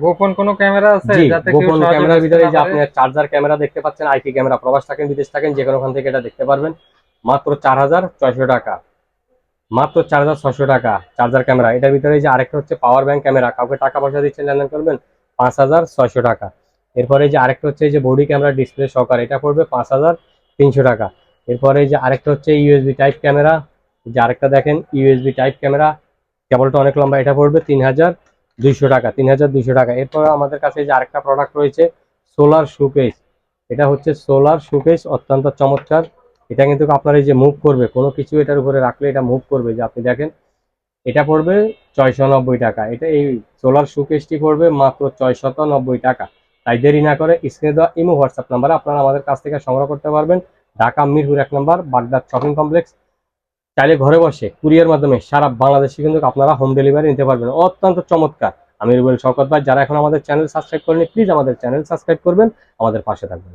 গোপন কোনো ক্যামেরা আছে জি, যাতে কেউ গোপন সহজে ক্যামেরার বুঝতে ভিতরে না এই যে পারে? আপনি চার্জার ক্যামেরা দেখতে পাচ্ছেন, আইপি ক্যামেরা, প্রবাস থাকেন বিদেশ থাকেন যে কোনোখান থেকে এটা দেখতে পারবেন মাত্র 4,600 টাকা। মাত্র 4,600 টাকা চার্জার ক্যামেরা। এটার ভিতরে এই যে আরেকটা হচ্ছে পাওয়ার ব্যাংক ক্যামেরা, কাউকে টাকা পয়সা দিচ্ছেন লেনদেন করবেন 5,600 টাকা। এরপরে এই যে আরেকটা হচ্ছে এই যে বডি ক্যামেরা ডিসপ্লে সহকারে, এটা পড়বে 5,300 টাকা। এরপরে এই যে আরেকটা হচ্ছে ইউএসবি টাইপ ক্যামেরা, যে আরেকটা দেখেন ইউএসবি টাইপ ক্যামেরা, কেবলটা অনেক লম্বা, এটা পড়বে 3,200 টাকা। 3,200 টাকা। এরপর আমাদের কাছে এই যে আরেকটা প্রোডাক্ট রয়েছে সোলার শুকেস। এটা হচ্ছে সোলার শুকেস, অত্যন্ত চমৎকার। এটা কিন্তু আপনার এই যে মুভ করবে, কোনো কিছু এটার উপরে রাখলে এটা মুভ করবে, যে আপনি দেখেন। এটা পড়বে 690 টাকা। এটা এই সোলার শোকেসটি পড়বে মাত্র 690 টাকা। তাই দেরি না করে স্ক্রিনে দেওয়া ইমো হোয়াটসঅ্যাপ নাম্বারে আপনারা আমাদের কাছ থেকে সংগ্রহ করতে পারবেন। ঢাকা মিরপুর 1 নম্বর বাগদাদ শপিং কমপ্লেক্স। চাইলে ঘরে বসে কুরিয়ার মাধ্যমে সারা বাংলাদেশে কিন্তু আপনারা হোম ডেলিভারি নিতে পারবেন। অত্যন্ত চমৎকার। আমি রুবেল শওকত ভাই। যারা এখন আমাদের চ্যানেল সাবস্ক্রাইব করেনি, প্লিজ আমাদের চ্যানেল সাবস্ক্রাইব করবেন, আমাদের পাশে থাকবেন।